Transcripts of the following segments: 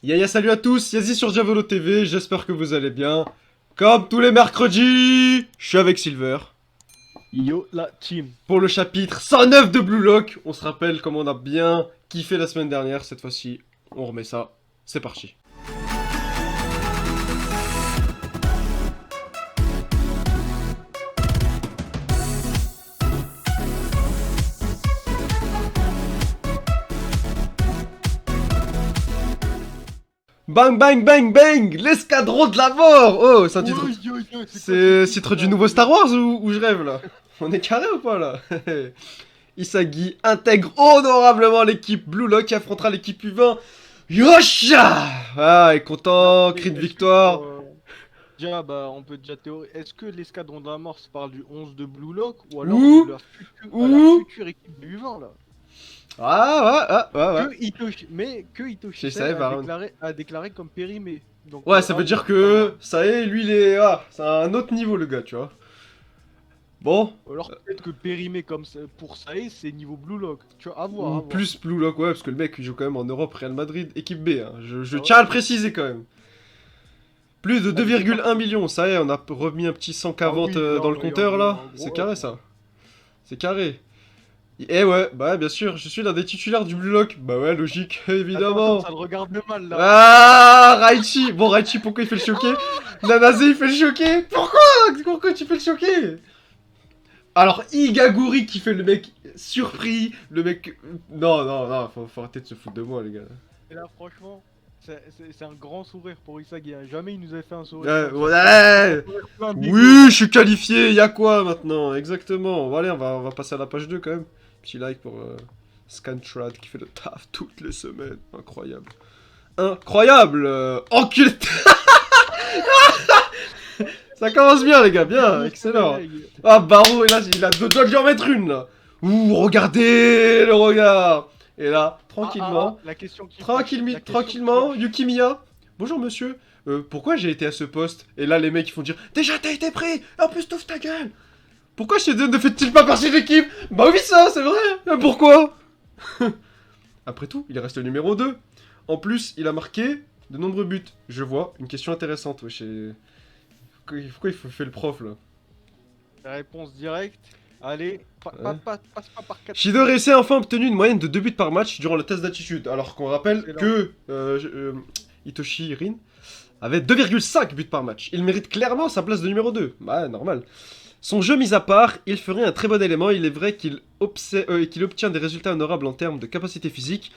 Yaya, salut à tous, Yazi sur Diavolo TV, j'espère que vous allez bien. Comme tous les mercredis, je suis avec Silver. Yo la team. Pour le chapitre 109 de Blue Lock, on se rappelle comment on a bien kiffé la semaine dernière, cette fois-ci, on remet ça, c'est parti. Bang bang bang bang, l'escadron de la mort. Oh, c'est un titre... C'est titre du nouveau Star Wars ou je rêve là? On est carré ou pas là? Isagi intègre honorablement l'équipe Blue Lock qui affrontera l'équipe U20. Yosha! Ah, il est content, cri de victoire. Déjà, bah, on peut déjà théoriser. Est-ce que l'escadron de la mort se parle du 11 de Blue Lock ou alors de la future équipe du U20 là? Ouais. Que Itoshi Ça a déclaré comme périmé. Donc, ouais, ça veut dire que ça y est, lui il est... Ah, c'est un autre niveau le gars, tu vois. Bon. Alors peut-être que périmé comme ça, pour ça c'est niveau Blue Lock. Tu vois, à voir. Ou plus Blue Lock, ouais, parce que le mec il joue quand même en Europe, Real Madrid, équipe B. Hein. Je Ah tiens à le ouais. préciser quand même. Plus de 2,1 millions, ça y est, on a remis un petit 100K vente dans le compteur là. C'est carré ça. C'est carré. Et ouais, bah bien sûr, je suis l'un des titulaires du Blue Lock. Bah ouais, logique, évidemment. Attends, ça le regarde mal là. Ah, Raichi. Bon, Raichi, pourquoi il fait le choquer? Nanase, il fait le choquer. Pourquoi tu fais le choquer? Alors, Igaguri qui fait le mec surpris, le mec... Non, faut arrêter de se foutre de moi, les gars. Et là, franchement, c'est un grand sourire pour Isagi. Hein. Jamais il nous avait fait un sourire. Oui, je suis qualifié, y'a quoi maintenant? Exactement. Bon, allez, on va passer à la page 2 quand même. Petit like pour Scantrad qui fait le taf toutes les semaines. Incroyable. Incroyable enculé. Ça commence bien, les gars, bien, excellent. Ah, Barreau, et là, il a deux doigts de lui en mettre une, là. Ouh, regardez le regard. Et là, tranquillement, la question qui tranquillement, Yukimiya. Bonjour, monsieur. Pourquoi j'ai été à ce poste? Et là, les mecs, ils font dire, déjà, t'as été pris. En plus, t'ouvres ta gueule. Pourquoi chez deux ne fait-il pas partie de l'équipe? Bah oui, ça, c'est vrai. Pourquoi? Après tout, il reste le numéro 2. En plus, il a marqué de nombreux buts. Je vois une question intéressante, wesh. Pourquoi il fait le prof là? La réponse directe. Allez, passe pas par 4. Shido réussit a enfin obtenu une moyenne de 2 buts par match durant le test d'attitude, alors qu'on rappelle que Itoshi Rin avait 2,5 buts par match. Il mérite clairement sa place de numéro 2. Bah, normal. Son jeu mis à part, il ferait un très bon élément. Il est vrai qu'il obtient des résultats honorables en termes de capacité physique,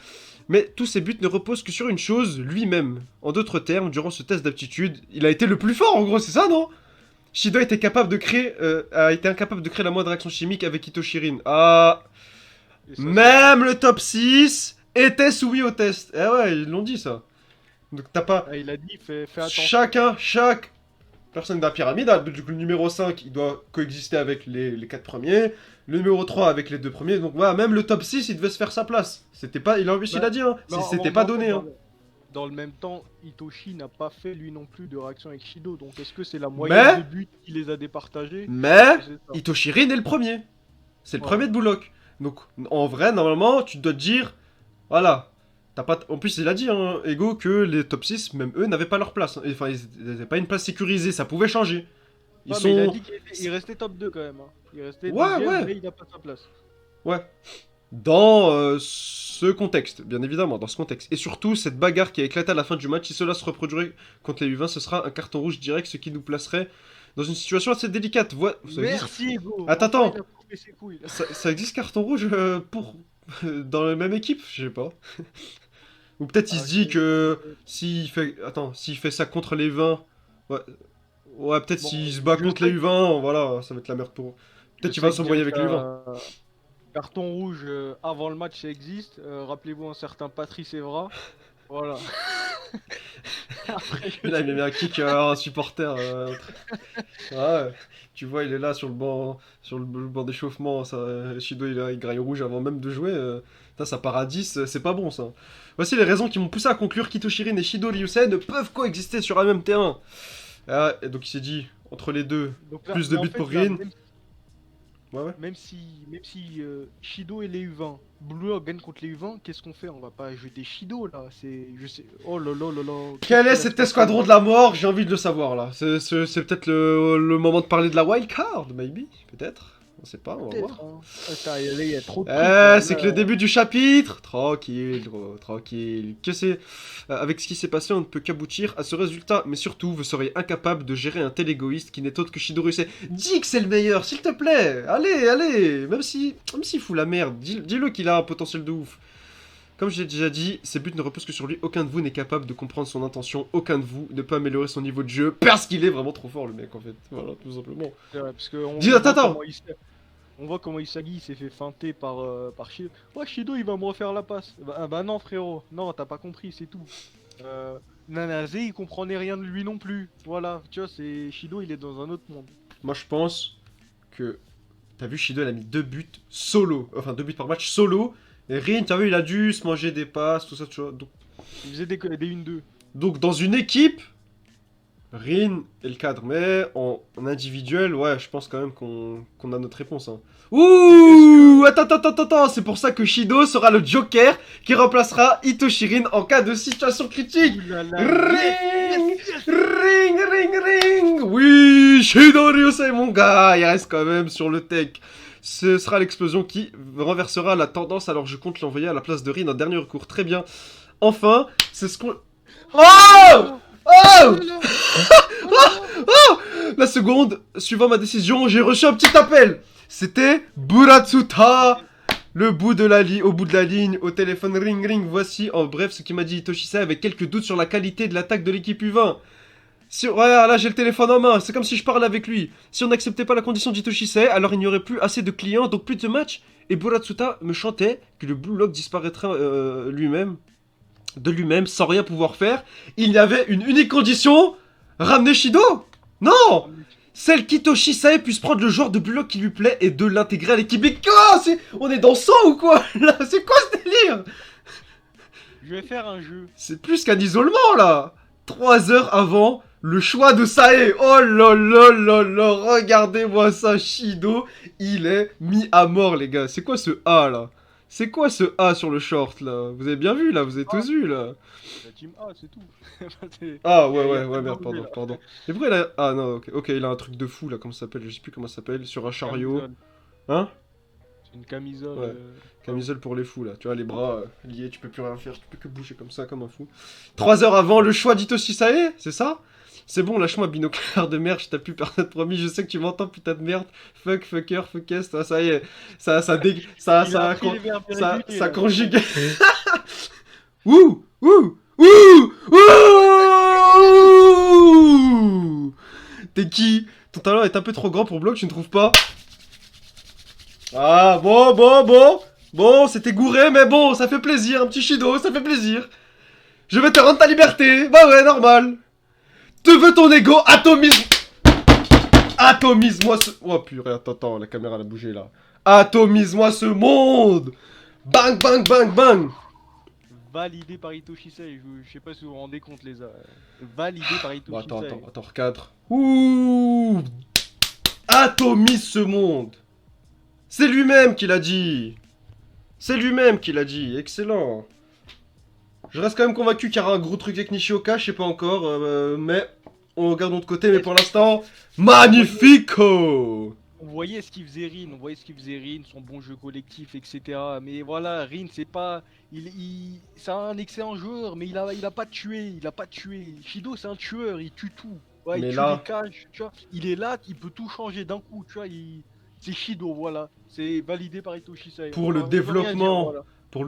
mais tous ses buts ne reposent que sur une chose, lui-même. En d'autres termes, durant ce test d'aptitude, il a été le plus fort, en gros, c'est ça, non? Shido a été incapable de créer la moindre réaction chimique avec Itoshirin. Ah, même le top 6 était soumis au test. Eh ouais, ils l'ont dit ça. Donc t'as pas... Ah, il a dit, fais attention. Chaque personne de la pyramide, du coup le numéro 5, il doit coexister avec les 4 premiers. Le numéro 3 avec les 2 premiers. Donc voilà, même le top 6, il devait se faire sa place. C'était pas... Il a dit, hein. C'était pas donné, hein. Dans le même temps, Itoshi n'a pas fait lui non plus de réaction avec Shido, donc est-ce que c'est la moyenne des buts qui les a départagés? Mais Itoshirin est le premier. C'est le premier de Bullock. Donc en vrai, normalement, tu dois te dire, voilà, t'as pas... En plus, il a dit, hein, Ego, que les top 6, même eux, n'avaient pas leur place. Enfin, ils n'avaient pas une place sécurisée, ça pouvait changer. Mais il a dit qu'il restait top 2 quand même. Hein. Il restait deuxième, mais il n'a pas sa place. Ouais. Dans ce contexte, bien évidemment, dans ce contexte. Et surtout, cette bagarre qui a éclaté à la fin du match, si cela se reproduirait contre les U20, ce sera un carton rouge direct, ce qui nous placerait dans une situation assez délicate. Merci, Ego. Attends. Ça existe carton rouge pour... dans la même équipe? Je sais pas. Ou peut-être il se dit que s'il fait... Attends, s'il fait ça contre les 20... Ouais, peut-être s'il se bat contre les U20, voilà, ça va être la merde pour... Peut-être qu'il va s'embrouiller avec les U20. Carton rouge avant le match, ça existe. Rappelez-vous un certain Patrice Evra. Voilà. Après, là, il a mis un kick à un supporter. Ouais, tu vois, il est là sur le banc d'échauffement. Shido, il graille rouge avant même de jouer. Ça part à 10, c'est pas bon ça. Voici les raisons qui m'ont poussé à conclure qu'Itoshirin et Shido Ryusei ne peuvent coexister sur un même terrain. Et donc il s'est dit, entre les deux, plus de buts pour Rin. Ouais, ouais. Même si Shido et les U20, Blue Lock gagne contre les U20, qu'est-ce qu'on fait? On va pas jeter Shido là. Je sais. Oh là là là là. Qu'est-ce Quel qui est va se cet passer escadron là? de la mort? J'ai envie de le savoir là. C'est peut-être le moment de parler de la wildcard, maybe? Peut-être? On sait pas, on va voir. Peut-être, hein. Attends, il y a trop de trucs là. C'est que le début du chapitre. Tranquille, gros, tranquille. Avec ce qui s'est passé, on ne peut qu'aboutir à ce résultat. Mais surtout, vous seriez incapable de gérer un tel égoïste qui n'est autre que Shido Rusei. Dis que c'est le meilleur, s'il te plaît. Allez, allez. Même s'il fout la merde, dis-le qu'il a un potentiel de ouf. Comme j'ai déjà dit, ses buts ne reposent que sur lui. Aucun de vous n'est capable de comprendre son intention. Aucun de vous ne peut améliorer son niveau de jeu. Parce qu'il est vraiment trop fort, le mec, en fait. Voilà, tout simplement. C'est vrai, parce que Attends. on voit comment Isagi il s'est fait feinter par Shido. Ouais, Shido il va me refaire la passe. Bah non, frérot. Non, t'as pas compris, c'est tout. Nanase il comprenait rien de lui non plus. Voilà, tu vois, c'est Shido il est dans un autre monde. Moi, je pense que... T'as vu, Shido, il a mis 2 buts solo. Enfin, 2 buts par match solo. Et Rin, t'as vu, il a dû se manger des passes, tout ça, tu vois. Il faisait des 1-2. Donc dans une équipe, Rin est le cadre. Mais en individuel, ouais, je pense quand même qu'on a notre réponse. Hein. Ouh, attends. C'est pour ça que Shido sera le Joker qui remplacera Itoshirin en cas de situation critique. Ring. Oui, Shido Ryusei, mon gars. Il reste quand même sur le tech. Ce sera l'explosion qui renversera la tendance, alors je compte l'envoyer à la place de Rin en dernier recours. Très bien. Enfin, c'est ce qu'on... Oh La seconde, suivant ma décision, j'ai reçu un petit appel. C'était Buratsuta, au bout de la ligne, au téléphone ring. Voici en bref ce qu'il m'a dit Itoshi avec quelques doutes sur la qualité de l'attaque de l'équipe U20. Ouais, là j'ai le téléphone en main, c'est comme si je parlais avec lui. Si on n'acceptait pas la condition d'Itoshi, alors il n'y aurait plus assez de clients, donc plus de matchs. Et Buratsuta me chantait que le Blue Lock disparaîtrait de lui-même, sans rien pouvoir faire. Il y avait une unique condition, ramener Shido. Non, celle qu'Itoshi puisse prendre le joueur de Blue Lock qui lui plaît et de l'intégrer à l'équipe. Mais quoi, on est dans 100 ou quoi là? C'est quoi ce délire? Je vais faire un jeu. C'est plus qu'un isolement là. 3 heures avant le choix de Sae. Oh là là là là, regardez-moi ça, Shido, il est mis à mort les gars. C'est quoi ce A là? C'est quoi ce A sur le short là? Vous avez bien vu là, vous avez tous vu là. La team A, c'est tout. Ah ouais, merde, pardon. Et pourquoi il a... Ah non, ok, il a un truc de fou là, comment ça s'appelle? Je sais plus comment ça s'appelle, sur un chariot. Hein? C'est une camisole. Ouais. Camisole pour les fous là, tu vois, les bras liés, tu peux plus rien faire, tu peux que bouger comme ça, comme un fou. 3 heures avant le choix d'Itoshi Sae, c'est ça? C'est bon, lâche-moi binoculaire de merde, je t'ai plus personne promis, je sais que tu m'entends, putain de merde. Fuck, fucker, fuckest, ça y est, ça conjugue. Ouh. T'es qui? Ton talent est un peu trop grand pour bloc, tu ne trouves pas? Ah, bon, c'était gouré, mais bon, ça fait plaisir, un petit Shido, ça fait plaisir. Je vais te rendre ta liberté, bah ouais, normal. Te veux ton ego, atomise-moi ce... Oh purée, attends, la caméra elle a bougé là. Atomise-moi ce monde. Bang. Validé par Itoshi Sai, je sais pas si vous vous rendez compte les gars. Validé par Itoshi Bon, Sai. attends, recadre. Ouh. Atomise ce monde. C'est lui-même qui l'a dit. Excellent. Je reste quand même convaincu qu'il y aura un gros truc avec Nishioka, je sais pas encore, mais on regarde de notre côté, mais pour l'instant, magnifico. On voyait ce qu'il faisait Rin, son bon jeu collectif, etc. Mais voilà, Rin, c'est pas... C'est un excellent joueur, mais il a pas tué, Shido, c'est un tueur, il tue tout. Ouais, mais il tue là... les cages, tu vois. Il est là, il peut tout changer d'un coup, tu vois. C'est Shido, voilà. C'est validé par Itoshi Sai. Pour le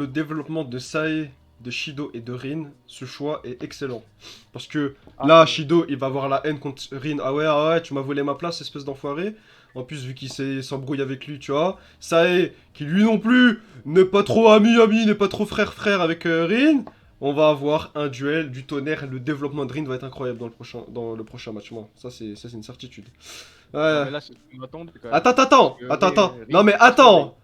développement de Sae, de Shido et de Rin, ce choix est excellent. Parce que là, Shido, il va avoir la haine contre Rin. Ah ouais, tu m'as volé ma place, espèce d'enfoiré. En plus, vu qu'il s'embrouille avec lui, tu vois. Sae, qui lui non plus n'est pas trop ami, n'est pas trop frère avec Rin. On va avoir un duel du tonnerre. Le développement de Rin va être incroyable dans le prochain match. Moi, ça, c'est une certitude. Ouais. Mais là, c'est ce qu'on m'attendait, quand même. Attends. Non, mais attends.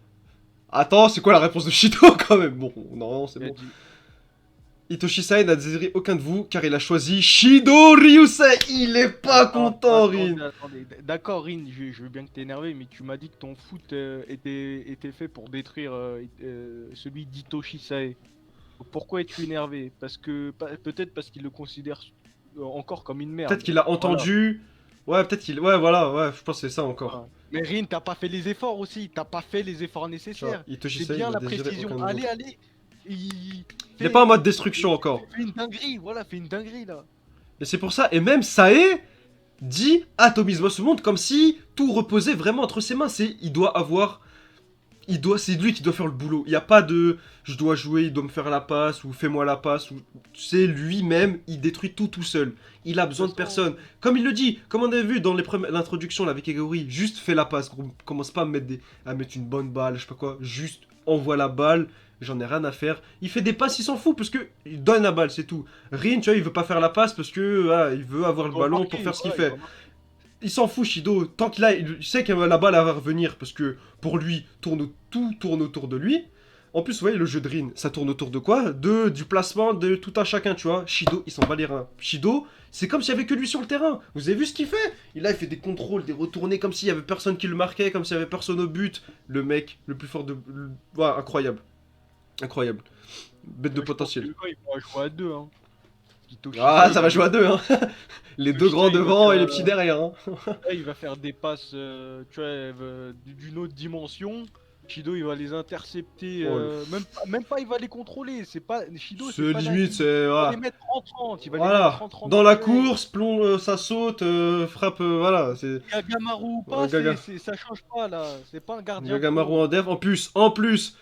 Attends, c'est quoi la réponse de Shido quand même? Bon, non, c'est bon. Hitoshi Sae n'a désiré aucun de vous car il a choisi Shido Ryusei. Il est pas content, Attendez, Rin. attendez. D'accord, Rin, je veux bien que t'es énervé, mais tu m'as dit que ton foot était fait pour détruire celui d'Hitoshi Sae. Pourquoi es-tu énervé? Peut-être parce qu'il le considère encore comme une Peut-être merde. qu'il a Voilà. entendu. Ouais, peut-être qu'il. Ouais, voilà, ouais, je pense que c'est ça encore. Voilà. Mais Rin, t'as pas fait les efforts aussi, t'as pas fait les efforts Tu vois, nécessaires. Hitoshi C'est Sae bien n'a la désiré précision. aucun de vous. Allez, allez. Il Il est pas en mode destruction encore. fais une dinguerie, voilà, fais une dinguerie là. Et c'est pour ça, et même Sae dit atomisme ce monde comme si tout reposait vraiment entre ses mains. Il doit avoir. C'est lui qui doit faire le boulot. Il n'y a pas de je dois jouer, il doit me faire la passe ou fais-moi la passe. Ou c'est lui-même, il détruit tout seul. Il a besoin de personne. Comme il le dit, comme on avait vu dans l'introduction là, avec Egori, juste fais la passe. Commence pas à mettre une bonne balle, je sais pas quoi. Juste envoie la balle. J'en ai rien à faire. Il fait des passes, il s'en fout parce que il donne la balle, c'est tout. Rin, tu vois, il veut pas faire la passe parce que il veut avoir le ballon pour faire ce qu'il fait. Il s'en fout, Shido. Tant qu'il a, il sait que la balle va revenir parce que pour lui, tout tourne autour de lui. En plus, vous voyez, le jeu de Rin, ça tourne autour de quoi? Du placement, de tout un chacun, tu vois. Shido, il s'en bat les reins. Shido, c'est comme s'il y avait que lui sur le terrain. Vous avez vu ce qu'il fait? Il fait des contrôles, des retournées, comme s'il y avait personne qui le marquait, comme s'il y avait personne au but. Le mec, le plus fort de. Ouais, incroyable. Incroyable. Bête de potentiel. Il va jouer à deux, hein. Ah, ça va jouer à deux, hein. Les deux grands devant et les petits derrière, hein. Il va faire des passes, tu vois, d'une autre dimension. Shido, il va les intercepter, même pas, il va les contrôler. C'est pas Shido, C'est c'est pas limite, Nagui. c'est. Il va Voilà. les mettre en 30, il va les Voilà. mettre en 30 Dans la direct. course, plomb, ça saute, frappe, voilà. C'est. Gamaru ou pas, ça change pas là. C'est pas un gardien. Gagamaru pro. en dev. En plus,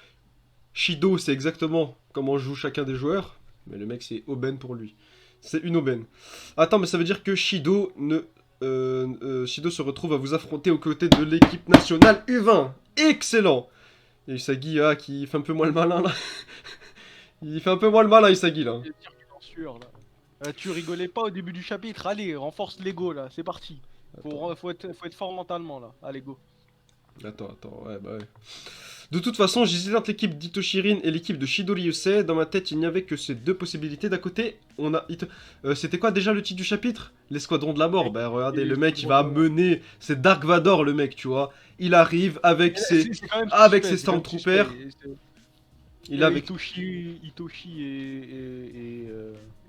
Shido, c'est exactement comment joue chacun des joueurs. Mais le mec, c'est aubaine pour lui. C'est une aubaine. Attends, mais ça veut dire que Shido Shido se retrouve à vous affronter aux côtés de l'équipe nationale U20. Excellent. Et Usagi, qui fait un peu moins le malin, là. Il fait un peu moins le malin, Usagi, là. C'est pire que censure, là. Tu rigolais pas au début du chapitre. Allez, renforce l'ego là. C'est parti. Faut être fort mentalement là. Allez, go. Attends, ouais, bah ouais. De toute façon, j'hésitais entre l'équipe d'Itoshirin et l'équipe de Shido Ryusei. Dans ma tête, il n'y avait que ces deux possibilités. D'un côté, on a... C'était quoi déjà le titre du chapitre? L'escadron de la mort. Bah regardez, le mec, il va mener... C'est Dark Vador, le mec, tu vois. Il arrive avec ses Stormtroopers. Il a avec... Itoshi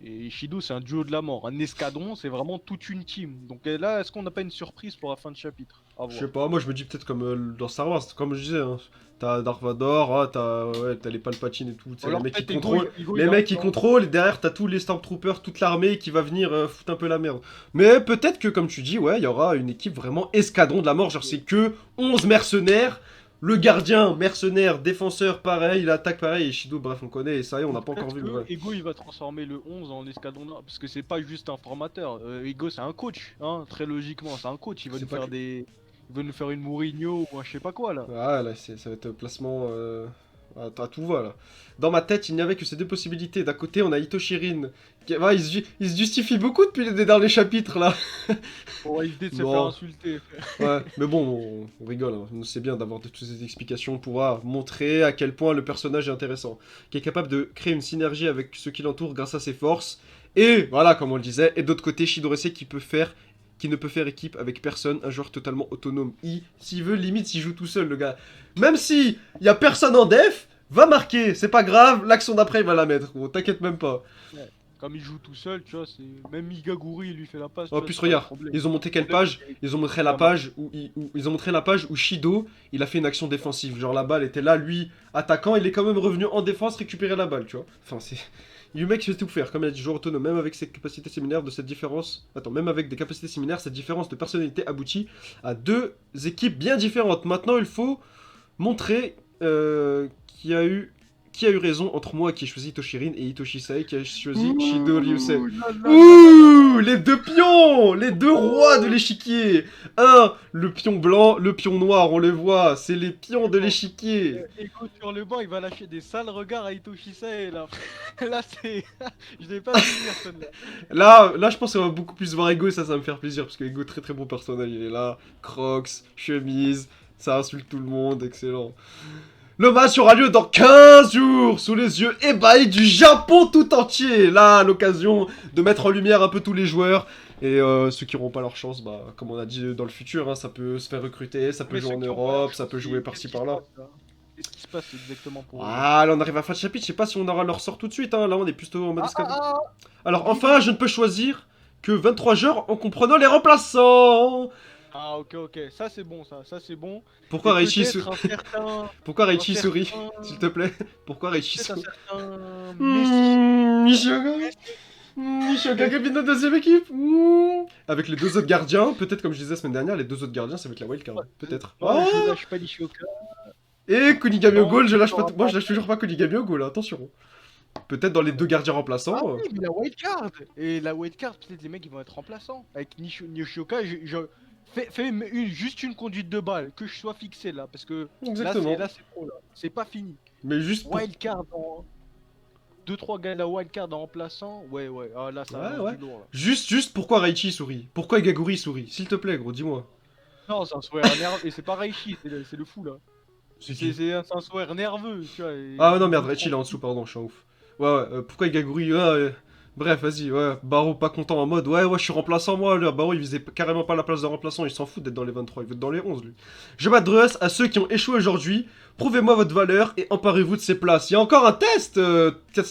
et Shido, c'est un duo de la mort. Un escadron, c'est vraiment toute une team. Donc là, est-ce qu'on n'a pas une surprise pour la fin de chapitre? Je sais pas, moi je me dis peut-être comme dans Star Wars, comme je disais, hein. T'as Dark Vador, t'as les Palpatine et tout, les mecs qui contrôlent, qui contrôlent, et derrière t'as tous les Stormtroopers, toute l'armée qui va venir foutre un peu la merde. Mais peut-être que comme tu dis, ouais, il y aura une équipe vraiment escadron de la mort, genre c'est que 11 mercenaires, le gardien, mercenaire, défenseur, pareil, il attaque pareil, et Shido, bref, on connaît, et ça y est, on n'a pas encore vu. Ouais. Ego, il va transformer le 11 en escadron de la mort, parce que c'est pas juste un formateur. Ego, c'est un coach, hein, très logiquement, c'est un coach, il va nous faire des... Il veut nous faire une Mourinho ou un je sais pas quoi là. Ah là, ça va être placement à tout va là. Dans ma tête, il n'y avait que ces deux possibilités. D'un côté, on a Itoshirin. Il se justifie beaucoup depuis les derniers chapitres là. On va éviter de se faire insulter. Ouais, mais bon, on rigole. Hein. C'est bien d'avoir toutes ces explications pour montrer à quel point le personnage est intéressant. Qui est capable de créer une synergie avec ceux qui l'entourent grâce à ses forces. Et voilà, comme on le disait. Et d'autre côté, Shidorese qui ne peut faire équipe avec personne, un joueur totalement autonome. S'il veut, limite, s'il joue tout seul, le gars. Même si y a personne en def, va marquer, c'est pas grave, l'action d'après, il va la mettre, gros, t'inquiète même pas. Ouais. Comme il joue tout seul, tu vois, c'est... Même Igaguri, il lui fait la passe. En plus, regarde, ils ont monté quelle page? Ils ont montré la page où Shido, il a fait une action défensive. Genre, la balle était là, lui, attaquant, il est quand même revenu en défense récupérer la balle, tu vois. Enfin, c'est... Le mec sait tout faire, comme il a dit, joueur autonome, même avec ses capacités similaires de cette différence. Attends, même avec des capacités similaires, cette différence de personnalité aboutit à deux équipes bien différentes. Maintenant, il faut montrer qui a eu raison entre moi qui ai choisi Toshirin et Hitoshi Sae qui a choisi Shido Ryusei. Ouh, les deux pions, les deux rois de l'échiquier. Le pion blanc, le pion noir, on le voit, c'est les pions de l'échiquier. Ego sur le banc, il va lâcher des sales regards à Hitoshi Sae là. Là c'est... Je l'ai pas vu venir celle-là. Là je pense qu'on va beaucoup plus voir Ego et ça va me faire plaisir parce que Ego très bon personnage, il est là, Crocs, chemise, ça insulte tout le monde, excellent. Le match aura lieu dans 15 jours, sous les yeux ébahis du Japon tout entier. Là, l'occasion de mettre en lumière un peu tous les joueurs. Et ceux qui n'auront pas leur chance, bah, comme on a dit dans le futur, hein, ça peut se faire recruter, ça peut Mais jouer ceux en qui ont pas leur Europe, ça chance, peut jouer qu'est-ce par-ci qui se par-là. passe là? Qu'est-ce qui se passe exactement pour eux? Ah, là on arrive à la fin de chapitre, je sais pas si on aura leur sort tout de suite, hein. Là on est plutôt en mode Ah escalade. ah ah! Alors Dis, enfin, dis. je ne peux choisir que 23 joueurs en comprenant les remplaçants. Ah ok ok, ça c'est bon ça c'est bon. Pourquoi Et Reichi peut-être un certain... Pourquoi un Reichi sourit, certain... s'il te plaît? Pourquoi Reichi Peut-être un sourit? certain Messi. Nishioka. Nishioka capitaine de deuxième équipe. Avec les deux autres gardiens, peut-être comme je disais la semaine dernière, les deux autres gardiens ça va être la wildcard. Peut-être. Non, je Oh, lâche pas Nishioka. et Kunigami au Non, goal, je lâche pas. t'auras Moi pas- je lâche toujours pas Kunigami au goal, attention. Peut-être dans les deux gardiens Ah remplaçants. oui, mais la wildcard. Et la wildcard, peut-être les mecs ils vont être remplaçants. Avec Nishioka, fais juste une conduite de balle, que je sois fixé là, parce que Exactement. là c'est trop là. C'est pas fini. Mais juste pour... Wildcard en... 2-3 gars la wildcard en remplaçant, ouais ouais, ah, là ça Ouais, annonce ouais. du lourd là. Juste pourquoi Reichi sourit? Pourquoi Igaguri sourit? S'il te plaît, gros, dis-moi. Non, c'est un sourire nerveux, et c'est pas Reichi, c'est le fou là. C'est qui? C'est un sourire nerveux, tu vois. Ah non, merde, Reichi il est en dessous, pardon, je suis un ouf. Ouais, ouais, pourquoi Igaguri? Bref, vas-y, ouais. Baro pas content en mode, ouais, je suis remplaçant, moi. Là. Baro, il visait carrément pas la place de remplaçant, il s'en fout d'être dans les 23, il veut être dans les 11, lui. Je m'adresse à ceux qui ont échoué aujourd'hui. Prouvez-moi votre valeur et emparez-vous de ces places. Il y a encore un test,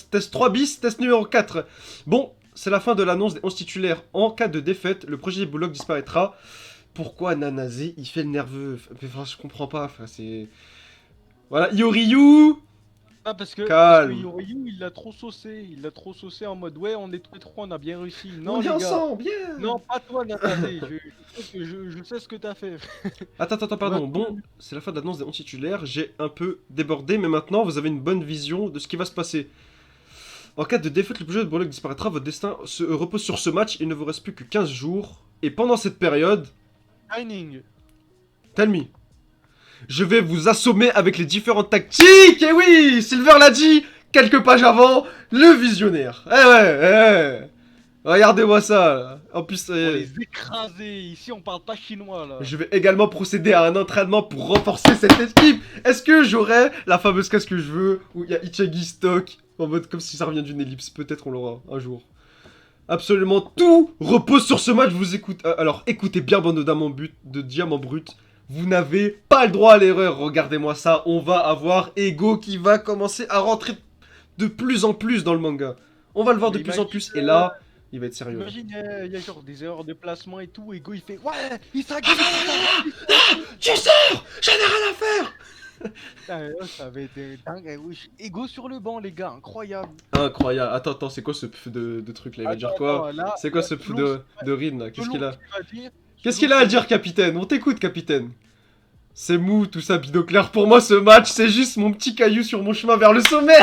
test 3 bis, test numéro 4. Bon, c'est la fin de l'annonce des 11 titulaires. En cas de défaite, le projet Bullock disparaîtra. Pourquoi Nanazé, il fait le nerveux? Enfin, je comprends pas, enfin, c'est... Voilà, Yoryu. Ah parce que Calme. Yoryu il l'a trop saucé en mode ouais on est tous les trois on a bien réussi. Non On les est gars, ensemble, bien. non pas toi Nathalie, je sais ce que t'as fait. Attends, pardon. Bon, c'est la fin de l'annonce des 11 titulaires. J'ai un peu débordé, mais maintenant vous avez une bonne vision de ce qui va se passer. En cas de défaite, le projet de Bullock disparaîtra. Votre destin se repose sur ce match. Il ne vous reste plus que 15 jours. Et pendant cette période, Shining. tell me. Je vais vous assommer avec les différentes tactiques. Et oui, Silver l'a dit quelques pages avant, le visionnaire. Ouais. Regardez-moi ça. Là. En plus, Pour les écraser, ici on parle pas chinois là. je vais également procéder à un entraînement pour renforcer cette équipe. Est-ce que j'aurai la fameuse case que je veux, où il y a Ichagi stock, en mode comme si ça revient d'une ellipse. Peut-être on l'aura un jour. Absolument tout repose sur ce match. Vous écoutez. Alors écoutez bien, bande de diamants bruts. Vous n'avez pas le droit à l'erreur. Regardez-moi ça. On va avoir Ego qui va commencer à rentrer de plus en plus dans le manga. On va le voir de Mais plus en imagine, plus. Et là, il va être sérieux. Imagine, il y a genre des erreurs de placement et tout, et Go il fait ouais, il Tu sors. J'en ai rien à faire. ça avait été dingue, wesh. Ego sur le banc les gars, incroyable. Incroyable. Attends, c'est quoi ce pf de truc là? Il va dire quoi? C'est quoi ce pf de Rin là? Qu'est-ce qu'il a? Qu'est-ce qu'il a à dire, capitaine? On t'écoute, capitaine. C'est mou, tout ça, binoclair. Pour moi, ce match, c'est juste mon petit caillou sur mon chemin vers le sommet.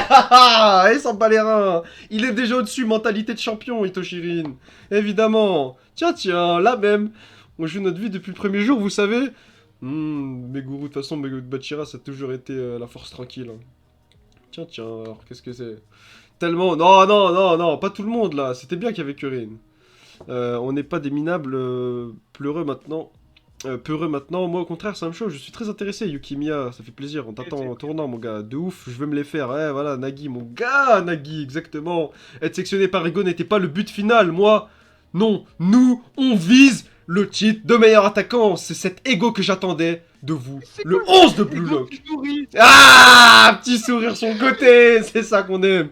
Il s'en bat les reins. Il est déjà au-dessus, mentalité de champion, Hitoshirin. Évidemment. Tiens, là même. On joue notre vie depuis le premier jour, vous savez. Meguru, de toute façon, Meguru de Bachira, ça a toujours été la force tranquille. Hein. Tiens, alors, qu'est-ce que c'est? Tellement... Non, pas tout le monde, là. C'était bien qu'il y avait que Rin. On n'est pas des minables peureux maintenant. Moi au contraire, c'est la même chose, je suis très intéressé, Yukimiya, ça fait plaisir, on t'attend en tournant, mon gars, de ouf, je veux me les faire, ouais, voilà, Nagi, mon gars, Nagi, exactement. Être sectionné par Ego n'était pas le but final, moi, non, nous, on vise le titre de meilleur attaquant, c'est cet Ego que j'attendais de vous, le 11 de Blue Lock. Ah, petit sourire sur le côté, c'est ça qu'on aime.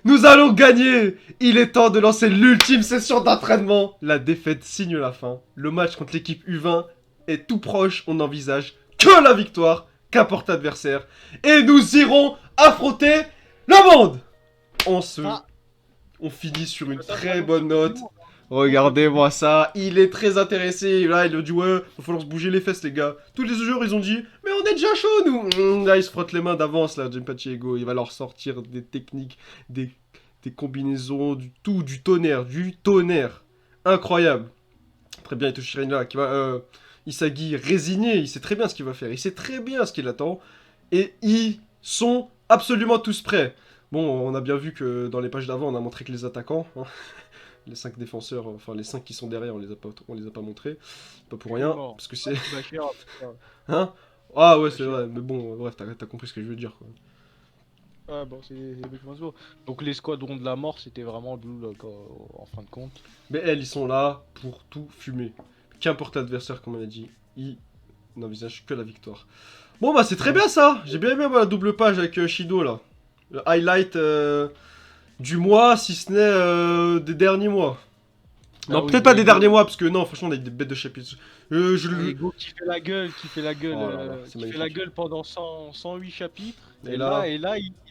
Nous allons gagner. Il est temps de lancer l'ultime session d'entraînement. La défaite signe la fin. Le match contre l'équipe U20 est tout proche. On n'envisage que la victoire, qu'importe l'adversaire. Et nous irons affronter le monde. On finit sur une très bonne note. Regardez-moi ça, il est très intéressé, là il a dit ouais, va falloir se bouger les fesses les gars. Tous les joueurs ils ont dit, mais on est déjà chaud nous. Là il se frotte les mains d'avance là, Jinpachi Ego, il va leur sortir des techniques, des combinaisons, du tonnerre, Incroyable. Très bien Itoshi là, qui va, Isagi résigné, il sait très bien ce qu'il va faire, il sait très bien ce qu'il attend. Et ils sont absolument tous prêts. Bon, on a bien vu que dans les pages d'avant on a montré que les attaquants... Hein. Les 5 défenseurs, enfin les 5 qui sont derrière, on les a pas montrés. Pas pour rien, parce que c'est... Hein? Ah ouais, c'est vrai, mais bon, bref, t'as compris ce que je veux dire, quoi. Ah bon, c'est beau. Donc les squadrons de la mort, c'était vraiment Blue Lock en fin de compte. Mais elles, ils sont là pour tout fumer. Qu'importe l'adversaire, comme on a dit, ils n'envisagent que la victoire. Bon, bah c'est très bien ça. J'ai bien aimé moi, la double page avec Shido, là. Le highlight du mois, si ce n'est des derniers mois. Ah Non, oui, peut-être pas des Ego. derniers mois, parce que non, franchement, on a eu des bêtes de chapitres. Ego qui fait la gueule, Oh là là, c'est qui fait la magnifique. gueule pendant 108 chapitres. Et Et là,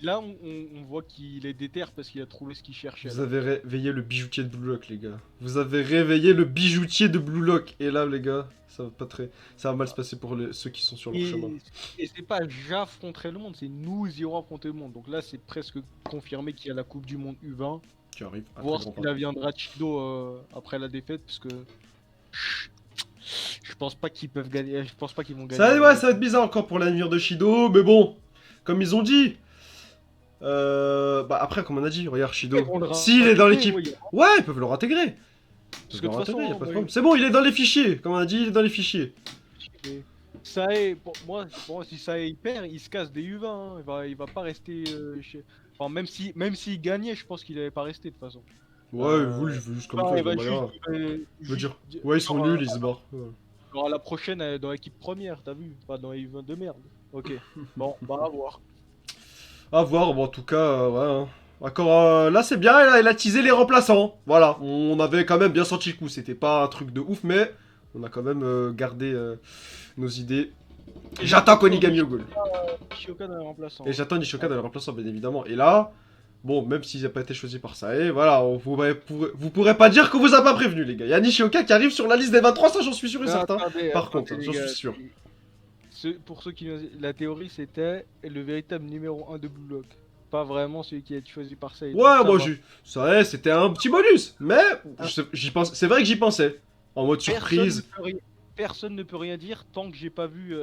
là, on voit qu'il est déter parce qu'il a trouvé ce qu'il cherchait. vous Là. avez réveillé le bijoutier de Blue Lock, les gars. Vous avez réveillé le bijoutier de Blue Lock. Et là, les gars, ça va pas très... Ça va mal se passer pour ceux qui sont sur leur chemin. Et c'est pas j'affronterai le monde, c'est nous irons affronter le monde. Donc là, c'est presque confirmé qu'il y a la Coupe du Monde U20. Tu arrives à Voir très ce grand qu'il pas. adviendra de Chido après la défaite, parce que je pense pas qu'ils peuvent gagner. Je pense pas qu'ils vont gagner. Ouais, ça va être bizarre encore pour l'avenir de Shido, mais bon, comme ils ont dit. Bah après, comme on a dit, regarde Shido. S'il est dans l'équipe, ouais, ils peuvent le intégrer. Parce que de toute façon, y a pas de problème. C'est bon, il est dans les fichiers. Comme on a dit, il est dans les fichiers. Ça est, pour moi, si ça est, il perd, il se casse des U20. Hein. Il va pas rester Enfin, même s'il gagnait, je pense qu'il allait pas rester de toute façon. Ouais, je veux juste comme ça, il va je veux dire, ouais, ils sont nuls, ils se barrent. Alors, la prochaine, dans l'équipe première, t'as vu? Pas dans les U20 de merde. Ok, bon, bah à voir. À voir, bon, en tout cas, ouais. Hein. Encore, là c'est bien, il a teasé les remplaçants. Voilà, on avait quand même bien senti le coup. C'était pas un truc de ouf, mais on a quand même gardé nos idées. J'attends Konigami au goal. Nishioka dans les remplaçants. Et j'attends Nishoka dans les remplaçants, bien évidemment. Et là, bon, même s'il n'a pas été choisi par Sae, voilà, vous pourrez pas dire qu'on vous a pas prévenu, les gars. Il y a Nishioka qui arrive sur la liste des 23, ça j'en suis sûr et certain. Par contre, j'en suis sûr. Pour ceux qui... La théorie, c'était le véritable numéro 1 de Blue Lock. Pas vraiment celui qui a été choisi par Saïd. Ouais, moi, ça, c'était un petit bonus. Mais, j'y pense... c'est vrai que j'y pensais. En mode surprise. Personne ne peut rien dire tant que j'ai pas vu...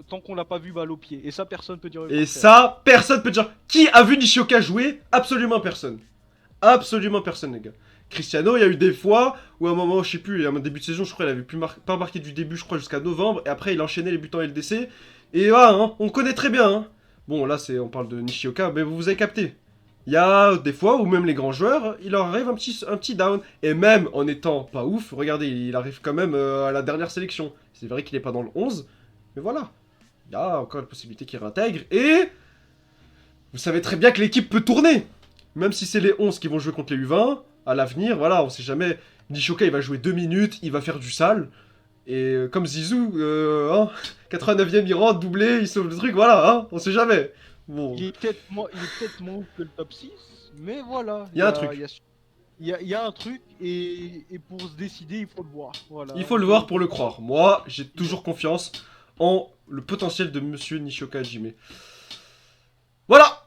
tant qu'on l'a pas vu balle au pied. Et ça, personne peut dire... Et ça, personne peut dire... Qui a vu Nishioka jouer? Absolument personne. Absolument personne, les gars. Cristiano, il y a eu des fois où à un moment, je sais plus, à mon début de saison, je crois, il avait pas marqué du début, je crois, jusqu'à novembre, et après, il enchaînait les buts en LDC. Et voilà, hein, on connaît très bien. Hein. Bon, là, on parle de Nishioka, mais vous avez capté. Il y a des fois où même les grands joueurs, il leur arrive un petit down. Et même en étant pas ouf, regardez, il arrive quand même à la dernière sélection. C'est vrai qu'il est pas dans le 11, mais voilà. Il y a encore la possibilité qu'il réintègre. Et vous savez très bien que l'équipe peut tourner. Même si c'est les 11 qui vont jouer contre les U20, à l'avenir, voilà, on sait jamais. Nishioka, il va jouer 2 minutes, il va faire du sale. Et comme Zizou, hein, 89ème, il rentre, doublé, il sauve le truc, voilà, hein, on sait jamais. Bon. Il est peut-être moins ouf que le top 6, mais voilà. Il y a un truc. Il y a un truc, et pour se décider, il faut le voir. Voilà. Il faut le voir pour le croire. Moi, j'ai toujours confiance en le potentiel de Monsieur Nishioka Hajime. Voilà.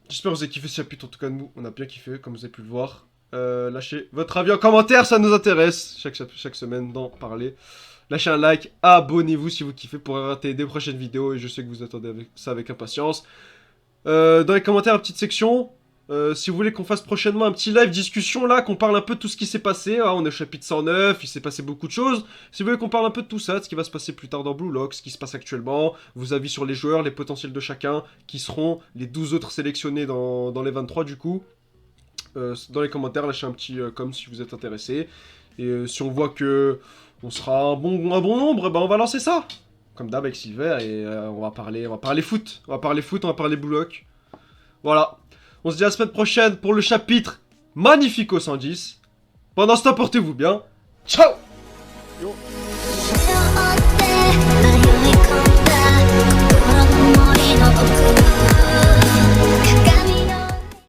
J'espère que vous avez kiffé ce chapitre, en tout cas nous, on a bien kiffé, comme vous avez pu le voir. Lâchez votre avis en commentaire, ça nous intéresse, chaque semaine d'en parler. Lâchez un like, abonnez-vous si vous kiffez pour rater des prochaines vidéos, et je sais que vous attendez ça avec impatience. Dans les commentaires, la petite section, si vous voulez qu'on fasse prochainement un petit live discussion là, qu'on parle un peu de tout ce qui s'est passé, on est au chapitre 109, il s'est passé beaucoup de choses. Si vous voulez qu'on parle un peu de tout ça, de ce qui va se passer plus tard dans Blue Lock, ce qui se passe actuellement, vos avis sur les joueurs, les potentiels de chacun, qui seront les 12 autres sélectionnés dans les 23 du coup. Dans les commentaires, lâchez un petit com si vous êtes intéressé. Et si on voit que on sera un bon nombre, ben on va lancer ça. Comme d'hab avec Silver, et on va parler foot. On va parler Blue Lock. Voilà. On se dit à la semaine prochaine pour le chapitre Magnifico 110. Pendant ce temps, portez-vous bien. Ciao. Yo.